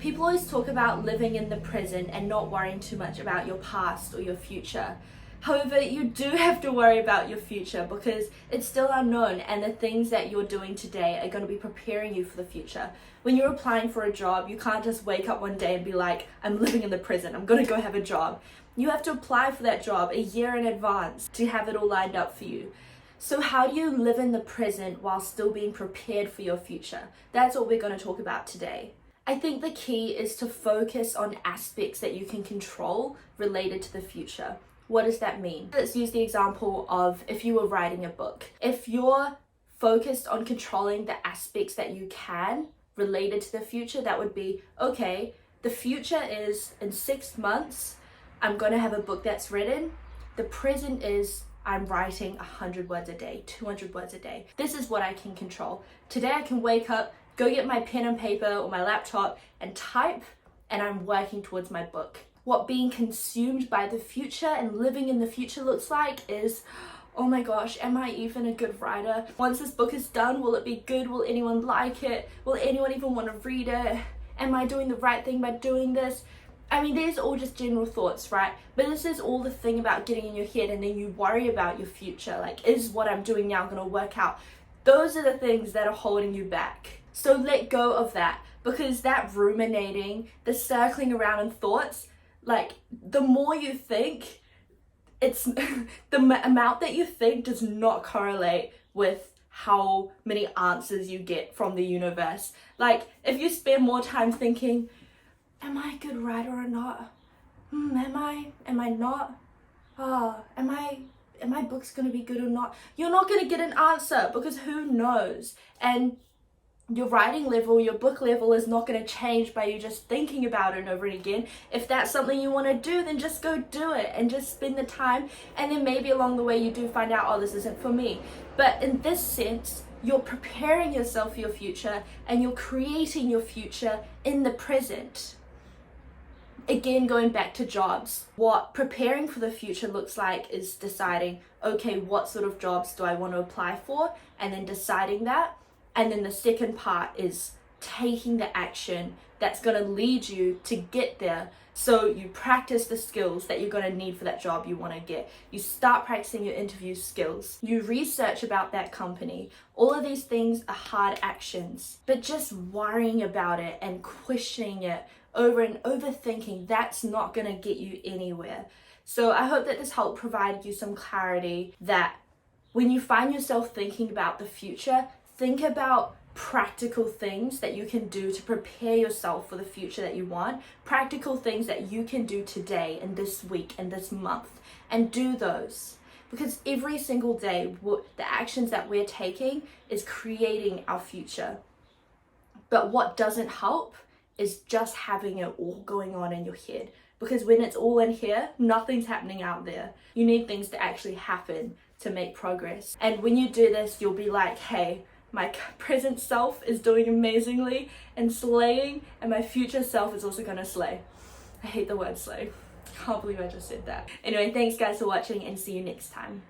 People always talk about living in the present and not worrying too much about your past or your future. However, you do have to worry about your future because it's still unknown, and the things that you're doing today are going to be preparing you for the future. When you're applying for a job, you can't just wake up one day and be like, I'm living in the present, I'm going to go have a job. You have to apply for that job a year in advance to have it all lined up for you. So how do you live in the present while still being prepared for your future? That's what we're going to talk about today. I think the key is to focus on aspects that you can control related to the future. What does that mean? Let's use the example of if you were writing a book. If you're focused on controlling the aspects that you can related to the future, that would be, okay, the future is in 6 months, I'm going to have a book that's written. The present is I'm writing 100 words a day, 200 words a day. This is what I can control. Today I can wake up, go get my pen and paper or my laptop and type, and I'm working towards my book. What being consumed by the future and living in the future looks like is, oh my gosh, am I even a good writer? Once this book is done, will it be good? Will anyone like it? Will anyone even want to read it? Am I doing the right thing by doing this? I mean, these are all just general thoughts, right? But this is all the thing about getting in your head, and then you worry about your future. Like, is what I'm doing now going to work out? Those are the things that are holding you back. So let go of that, because that ruminating, the circling around in thoughts, like, the more you think, it's the amount that you think does not correlate with how many answers you get from the universe. Like, if you spend more time thinking, am I a good writer or not? Am I not? Am my book's gonna be good or not? You're not gonna get an answer, because who knows? And your writing level, your book level is not going to change by you just thinking about it over and again. If that's something you want to do, then just go do it and just spend the time, and then maybe along the way you do find out, oh, this isn't for me. But in this sense, you're preparing yourself for your future, and you're creating your future in the present. Again, going back to jobs, what preparing for the future looks like is deciding, okay, what sort of jobs do I want to apply for, and then deciding that. And then the second part is taking the action that's going to lead you to get there. So you practice the skills that you're going to need for that job you want to get. You start practicing your interview skills. You research about that company. All of these things are hard actions. But just worrying about it and questioning it over and overthinking, that's not going to get you anywhere. So I hope that this helped provide you some clarity that when you find yourself thinking about the future, think about practical things that you can do to prepare yourself for the future that you want. Practical things that you can do today and this week and this month, and do those. Because every single day, the actions that we're taking is creating our future. But what doesn't help is just having it all going on in your head. Because when it's all in here, nothing's happening out there. You need things to actually happen to make progress. And when you do this, you'll be like, hey, my present self is doing amazingly and slaying, and my future self is also gonna slay. I hate the word slay. Can't believe I just said that. Anyway, thanks guys for watching, and see you next time.